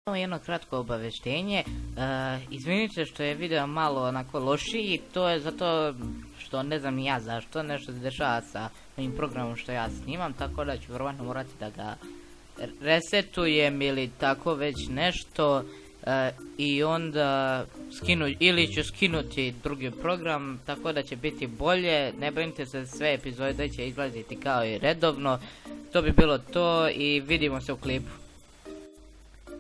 Samo jedno kratko obaveštenje, izvinite što je video malo onako lošiji, to je zato što ne znam ja zašto, nešto se dešava sa ovim programom što ja snimam, tako da ću vjerovatno morati da ga resetujem ili tako već nešto i onda ili ću skinuti drugi program, tako da će biti bolje, ne brinite se, sve epizode će izlaziti kao i redovno, to bi bilo to i vidimo se u klipu.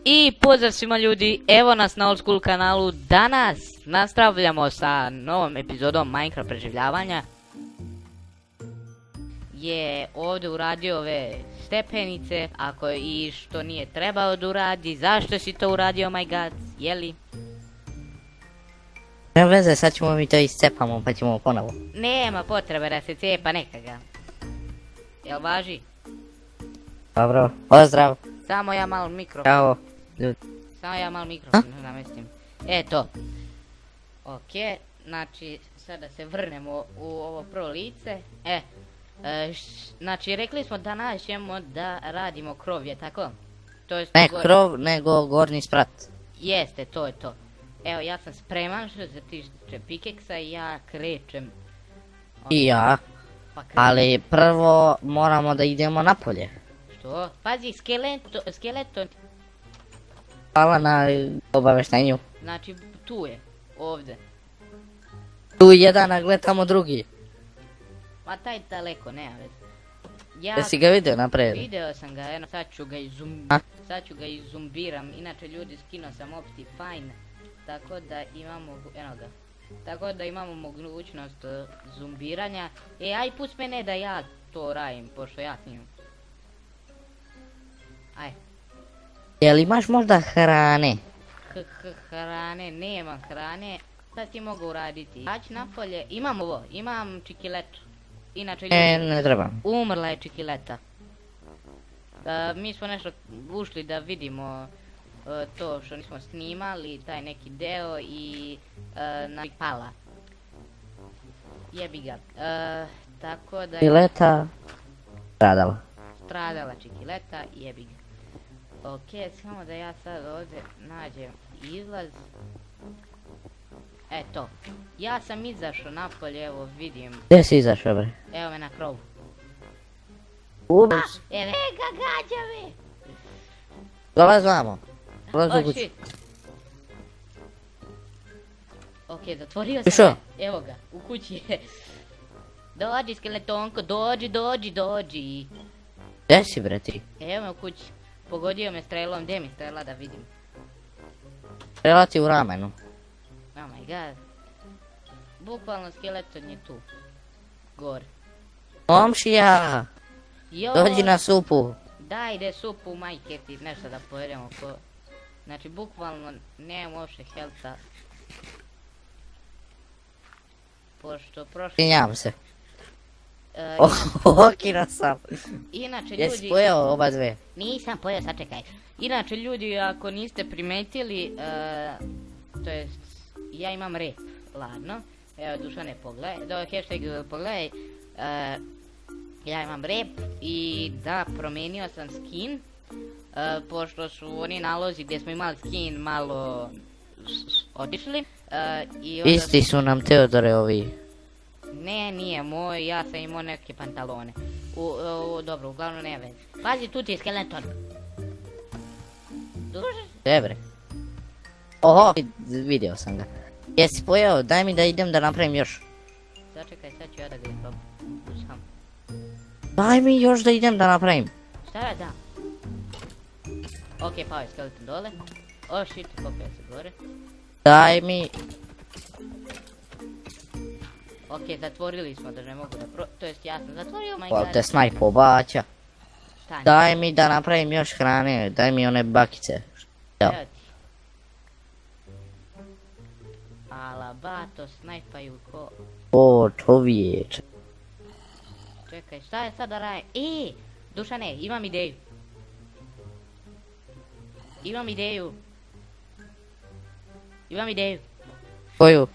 I pozdrav svima ljudi, evo nas na Old School kanalu, danas nastavljamo sa novom epizodom Minecraft preživljavanja. Je ovdje uradio ove stepenice, ako i što nije trebao da uradi, zašto si to uradio, my god, jeli? Nema veze, sad ćemo mi to iscepamo pa ćemo ponovo. Nema potrebe da se cepa, neka ga. Jel važi? Dobro, pozdrav. Samo ja malo mikrofon. Ćao. Samo ja malo mikrofon namestim. To. Ok, znači sada se vrnemo u ovo prvo lice. Znači rekli smo danas ćemo da radimo krov, je tako? To jest ne krov, nego gornji sprat. Jeste, to je to. Evo, ja sam spreman što se tiče pikeksa i ja krećem. I ja. Ali prvo moramo da idemo napolje. Što? Pazi, skeleton. Hvala na obaveštenju. Znači, tu je, ovdje. Tu jedan, a gled tamo drugi. Ma taj daleko, nema veze. Jesi ga vidio napred? Video sam ga, eno sad ću ga izumbiram, inače ljudi skinuo sam Optifine, tako da imamo, eno ga. Tako da imamo mogućnost zumbiranja. Aj pusti mene da ja to radim, pošto ja snimam. Aj. Jel imaš možda hrane? Hrane, nemam hrane. Sad ti mogu uraditi. Haći napolje, imam ovo, imam čikiletu. Inače ljudi, ne trebam. Umrla je čikileta. Mi smo nešto ušli da vidimo to što nismo snimali, taj neki deo i pala. Jebi ga. Tako da je... Čikileta stradala. Stradala čikileta, jebi ga. Ok, samo da ja sad ovdje nađem izlaz. Eto, ja sam izašao napolje, evo vidim. Gdje si izašao, bre? Evo me na krovu. Ups. Evo ga, gađa me! Dolaz vamo. Dolaz u kuću. Ok, zatvorio sam. Evo ga, u kući je. Dođi, skeletonko, dođi. Gdje si, bre, ti? Evo me u kući. Pogodio me strelom, gdje mi strela da vidim? Strela ti u ramenu. Oh my god. Bukvalno skeleton je tu. Gore. Komšija! Dođi na supu. Daj ide supu, majke ti, nešto da pojedemo ko... Znači bukvalno nemam uopšte helta. Pošto prošlo... Tinjam se. Okira sam. Inače ljudi... Jesi pojeo oba dve? Nisam pojeo, sačekaj. Inače ljudi, ako niste primetili, to jest, ja imam rep, ladno. Evo Dušane pogledaj, da hashtag pogledaj. Ja imam rep i da, promijenio sam skin. Pošto su oni nalozi gdje smo imali skin malo otišli. Isti su nam Teodore ovi. Ne, nije moj, ja sam imao neke pantalone. Dobro, uglavnom nema veze. Pazi, tu ti je skeleton. Dobre. Oho, vidio sam ga. Jesi pojeo, daj mi da idem da napravim još. Začekaj, sad ću ja da ga probam. Daj mi još da idem da napravim. Šta da? Ok, pao je skeleton dole. O shit, popio se gore. Daj mi... Ok, zatvorili smo da ne mogu da to jest ja sam zatvorio, my Hvala god. te snajpo baća. Stani. Daj mi da napravim još hrane, daj mi one bakice. Evo ti. Alabato snajpaju ko... O, čovječe. Čekaj, šta je sad da radim? Dušane, imam ideju. Koju?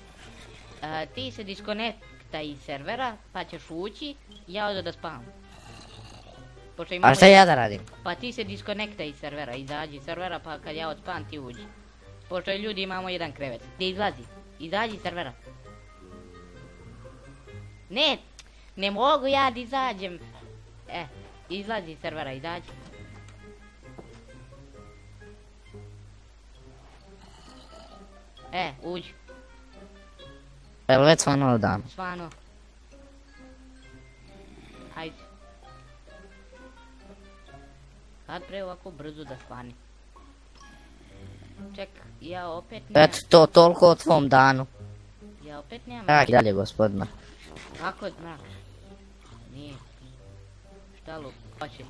Ti se diskonektaj iz servera, pa ćeš ući, ja odo da spavam. Pošto imamo A šta ja da radim? Pa ti se diskonektaj iz servera, izađi iz servera pa kad ja odspavam ti uđi. Pošto ljudi imamo jedan krevet. Gdje izlazi? Izađi iz servera. Ne mogu ja da izađem. Izlazi iz servera, izađi. Uđi. Jel već svano dan? Svano. Hajde. Kad pre ovako brzo da svani? Ček, ja opet nemam... Eto to, toliko o tvom danu. Ja opet nemam... Tak i dalje, gospodine. Kako je mrak? Nije. Šta lup? Hoće.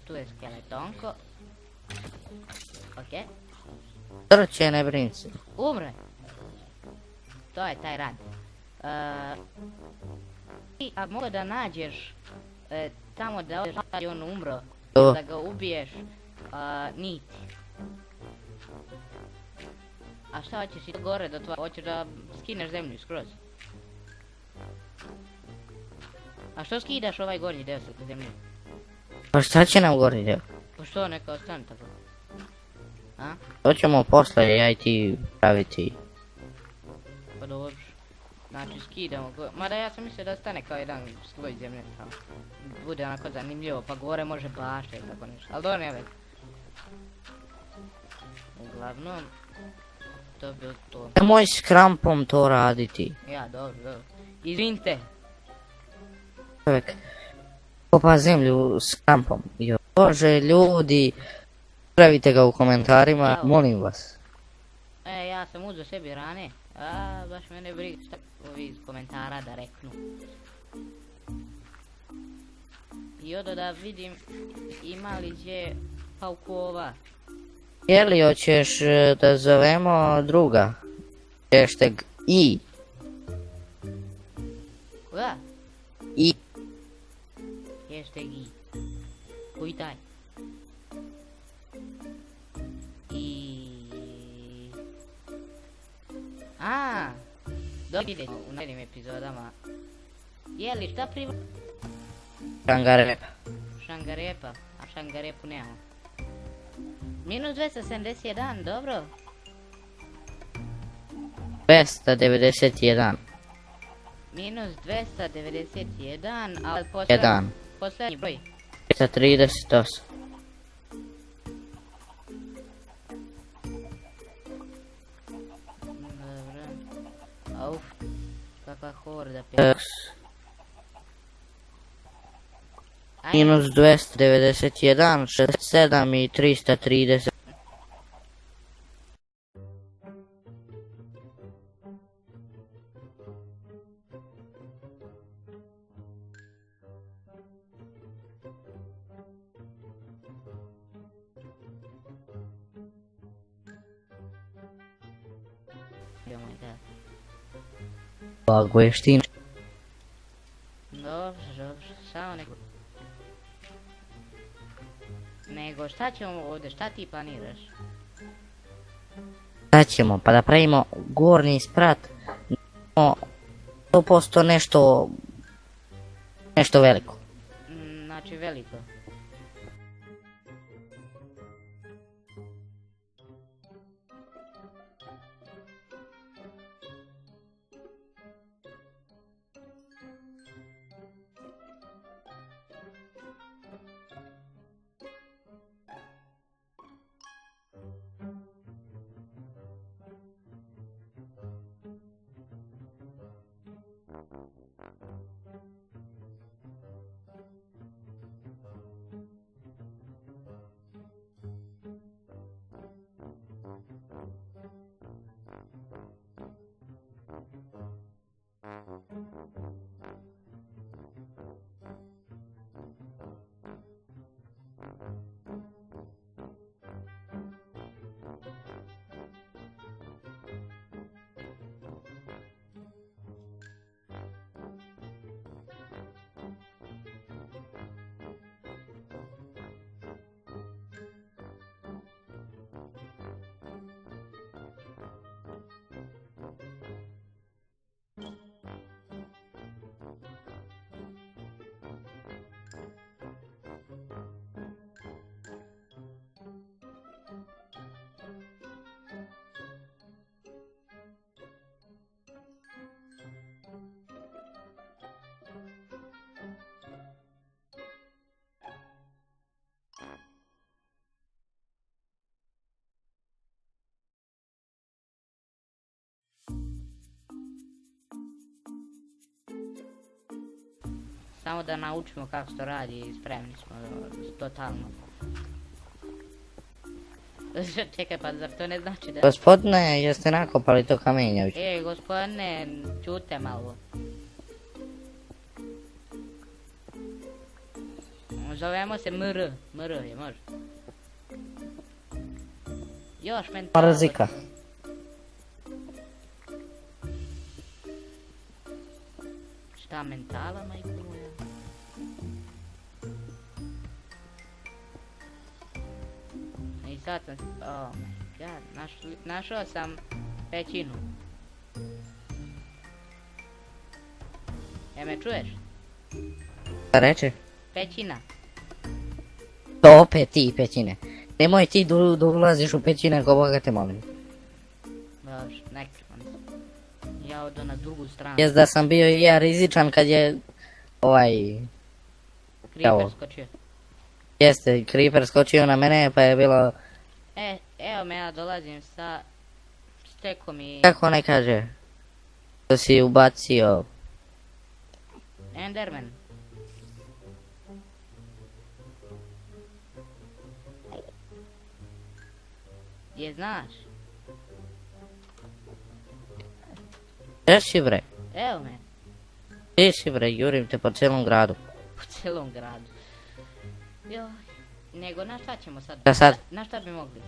Tu je skeletonko. Okej. Trče, ne brini se. Umre. To je taj rad. A mogu da nađeš tamo da je on umro, To. da ga ubiješ, niti. A šta hoćeš i gore do tvoje, hoćeš da skineš zemlju skroz? A što skidaš ovaj gornji deo sa zemlje? Pa šta će nam gori deo? Pa što, neka ostane tako? A? To ćemo posle, ja i ti praviti. Pa dobro. Znači skidamo gore, mada ja sam mislio da stane kao jedan sloj zemlje, kao. Bude onako zanimljivo, pa gore može bašta i tako nešto, ali dobro, ne već. Uglavnom, to bi to. Nemoj s krampom to raditi. Ja, dobro. Izvinite. Čovjek kopa zemlju s krampom. Jo, Bože, ljudi, pravite ga u komentarima, Evo. molim vas. Ja sam uzeo sebi rane, baš mene briga šta ovi iz komentara da reknu. I odo da vidim ima li gdje paukova. Jeli hoćeš da zovemo druga? Hashtag i. Koga? I. Hashtag i. Koji taj? Dobro vidjeti u narednim epizodama. Jeli šta Šangarepa. Šangarepa, a šangarepu nemamo. Minus 271, dobro. 291. Minus 291, ali posljednji broj. 338. Dobro. Auf, kakva horda. Minus 291, 67 i 330. Bagveštin. Dobro, samo neko. Nego šta ćemo ovdje, šta ti planiraš? Sad ćemo, pa da pravimo gornji sprat. 100% nešto veliko. Znači veliko. samo da naučimo kako se to radi i spremni smo, totalno. Čekaj, pa zar to ne znači da... Gospodine, jeste nakopali to kamenja već? Gospodine, čute malo. Zovemo se MR, MR je, može. Još mentalo. Marzika. Šta mentala, majko moja? I sad sam, oh my god, našao sam pećinu. Me čuješ? Šta reče? Pećina. To opet ti pećine. Nemoj ti da ulaziš u pećine ko Boga te molim. Dobro, nekrivan sam. Ja odo na drugu stranu. Jest da sam bio i ja rizičan kad je Creeper skočio. Jeste, Creeper skočio na mene pa je bilo... Evo me, ja dolazim sa stekom i... Kako ne kaže? Da si ubacio... Enderman. Je znaš? Gdje si bre? Evo me, Gdje si bre, jurim te po cijelom gradu. po cijelom gradu. Joj, nego na šta ćemo sad? Šta sad? Na šta bi mogli?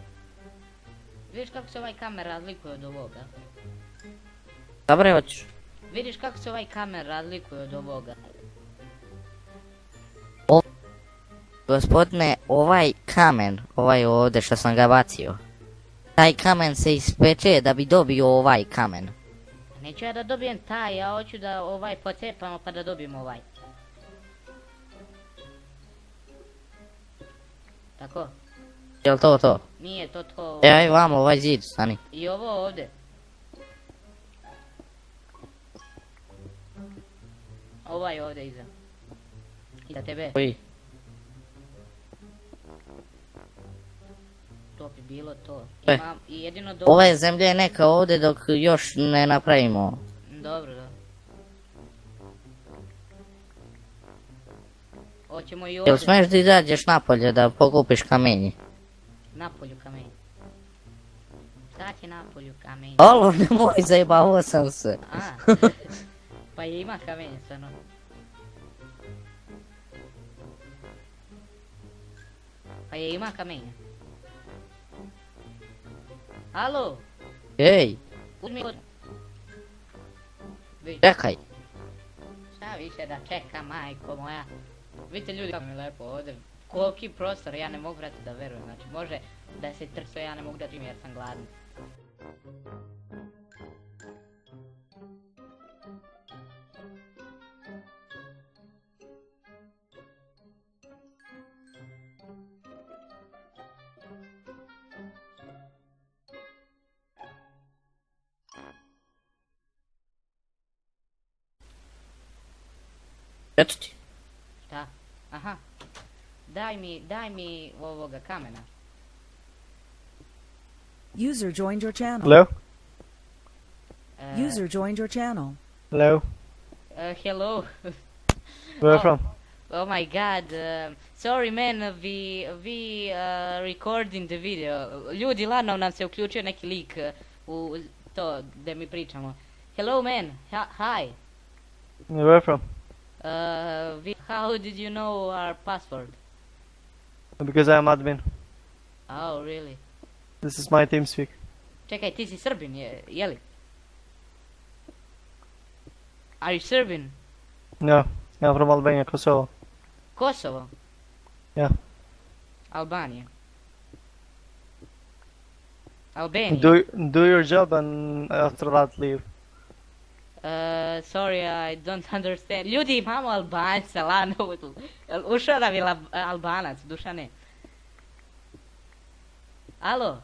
Vidiš kako se ovaj kamer razlikuje od ovoga? Dobre, hoćeš? Vidiš kako se ovaj kamer razlikuje od ovoga? Gospodine, ovaj kamen, ovaj ovdje što sam ga bacio, taj kamen se ispeče da bi dobio ovaj kamen. Neću ja da dobijem taj, ja hoću da ovaj pocepamo pa da dobijemo ovaj. Tako? Jel to to? Nije to to. Aj vamo, ovaj zid, stani. I ovo ovdje. Ovaj ovdje iza. Iza tebe. Koji? To bi bilo to. E. Imam i jedino dobro. Ove zemlje je neka ovdje dok još ne napravimo. Dobro, da. Hoćemo i Jel ovdje. smiješ da izađeš napolje da pokupiš kamenje? Napolju kamen. Sad je napolju kamen. Alo, nemoj, zajebavao sam se. A, pa je ima kamenje stvarno. Pa je ima kamenje. Alo, Ej, uzmi od... Vidite, čekaj. šta više da čeka, majko moja. Vidite ljudi kako mi je lepo ovdje. Koliki prostor, ja ne mogu vratiti da verujem. Znači može da se trso, ja ne mogu da živim jer sam gladan. Eto ti. Šta? Aha. Daj mi ovoga kamena. User joined your channel. Hello? User joined your channel. Hello? Hello. Where Oh. from? Oh my god, sorry man, we recording the video. Ljudi, lano nam se uključio neki lik u to da mi pričamo. Hello man, hi. Where from? How did you know our password? Because I am admin. Oh, really? This is my TeamSpeak. Čekaj, ti si Srbin, jeli? Are you Srbin? No, I'm from Albania, Kosovo. Kosovo? Yeah. Albanija? Albania? Do your job and after that leave. Sorry, I don't understand. Ljudi, imamo Albanca, lano. Ušao nam je Albanac, Dušane. Alo?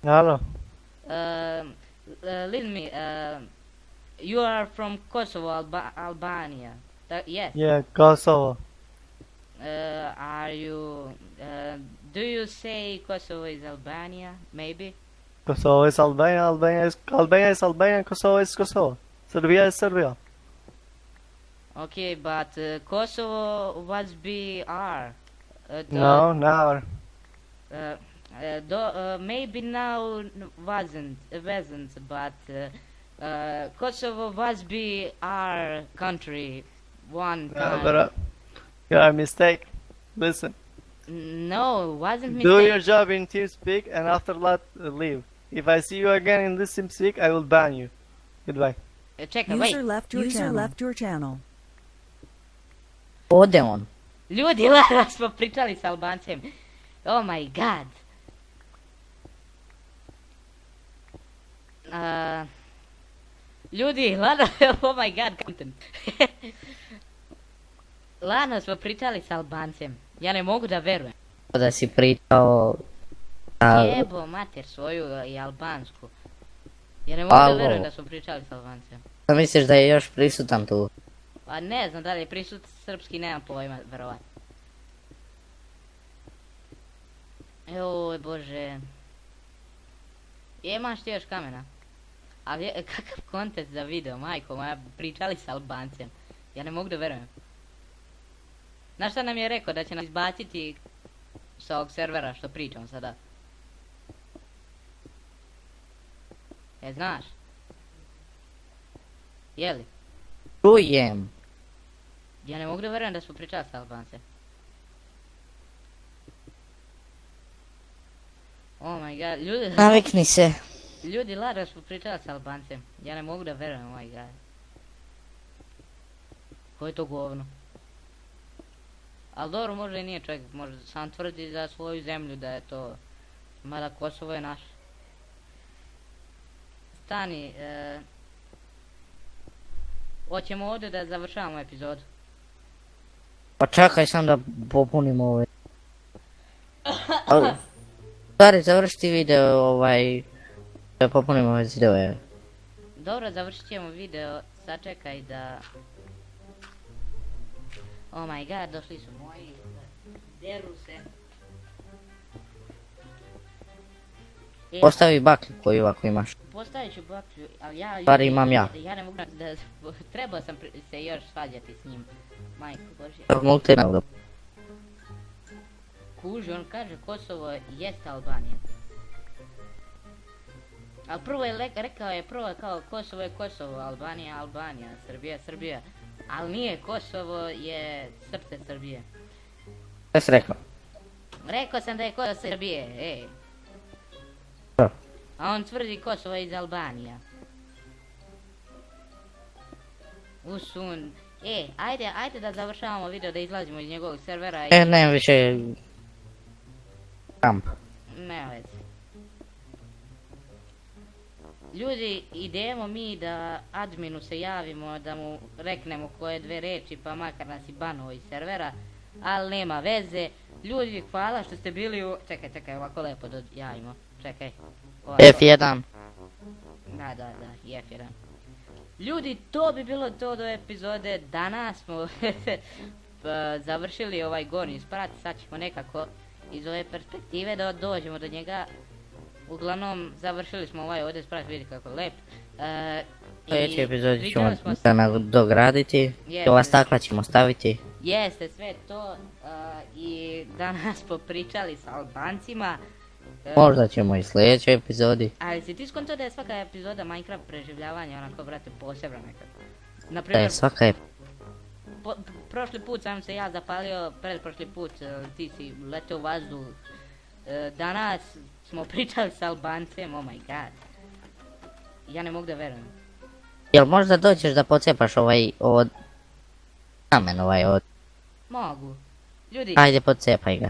Hello? Listen me, you are from Kosovo, Albania. Yes. Yeah, Kosovo. Are you, do you say Kosovo is Albania, maybe? Kosovo is Albania, Albania is Albania, Kosovo is Kosovo. Serbia is Serbia. Okay, but Kosovo was BR. No, never. Maybe now wasn't, but Kosovo was be our country one time. But you are mistake. Listen. No, wasn't Do mistake. your job in TeamSpeak and after that leave. If I see you again in this TeamSpeak, I will ban you. Goodbye. Čekaj, wait. User left your channel. Ode on. Ljudi, lada smo pričali s Albancem. Oh my god. Ljudi, lada, oh my god, content. Lana smo pričali s Albancem. Ja ne mogu da verujem. Da si pričao... a, Jebo mater svoju i albansku. Ja ne mogu da Alo. verujem da smo pričali s Albancem. da misliš da je još prisutan tu? Pa ne znam da li je prisut srpski, nemam pojma, verovatno. Joj bože. Imaš ti još kamena? Ali kakav kontent za video, majko moja, pričali s Albancem. Ja ne mogu da verujem. Znaš šta nam je rekao, da će nas izbaciti sa ovog servera što pričam sada? Znaš? Jeli? Čujem. Ja ne mogu da verujem da smo pričali s Albancem. Oh my god, ljudi... Navikni se. Ljudi, lada smo pričali s Albancem. Ja ne mogu da verujem, oh my god. Ko je to govno? Ali dobro, možda i nije čovjek, možda sam tvrdi za svoju zemlju da je to... Mada Kosovo je naš. Stani, hoćemo ovdje da završavamo epizodu. Pa čekaj sam da popunim ovaj. Stari, završiti video da popunim ove zidove. Dobro, završit ćemo video, sačekaj da... Oh my god, došli su moji, deru se. Postavi baklju koju ovako imaš. Postavit ću baklju, ali ja... Stvari imam ja. Ja ne mogu da... Trebao sam se još svađati s njim. Majko Božje. Mogu te navod. Kuži, on kaže Kosovo jeste Albanija. Ali prvo je rekao je prvo kao Kosovo je Kosovo, Albanija, Albanija, Srbija, Srbija. Ali nije, Kosovo je srce Srbije. Šta si rekao? Rekao sam da je Kosovo Srbije, ej. Da. A on tvrdi Kosovo je iz Albanija. Usun. Ajde da završavamo video, da izlazimo iz njegovog servera i... Ne, više... Kamp. Nema veze. Ljudi, idemo mi da adminu se javimo, da mu reknemo koje dve reči, pa makar nas i banuo iz servera, ali nema veze. Ljudi, hvala što ste bili u... Čekaj, ovako lepo da javimo. Čekaj. Ovako. F1. Da, F1. Ljudi, to bi bilo to do epizode. Danas smo završili ovaj gornji sprat, sad ćemo nekako iz ove perspektive da dođemo do njega. Uglavnom, završili smo ovaj ovdje sprat, vidi kako lep. Sljedeći epizod ćemo da dograditi, ova stakla ćemo staviti. Jeste, sve to. I danas smo pričali s Albancima. Možda ćemo i sljedećoj epizodi. Ali si ti skonto da je svaka epizoda Minecraft preživljavanja onako, brate, posebna nekako? Da Naprimjer, je svaka je... prošli put sam se ja zapalio, pretprošli put ti si letio u vazduh. Danas smo pričali s Albancem, oh my god. Ja ne mogu da verujem. Jel možda dođeš da pocepaš ovo... Kamen ovaj od... Mogu. Ljudi, Ajde, pocepaj ga.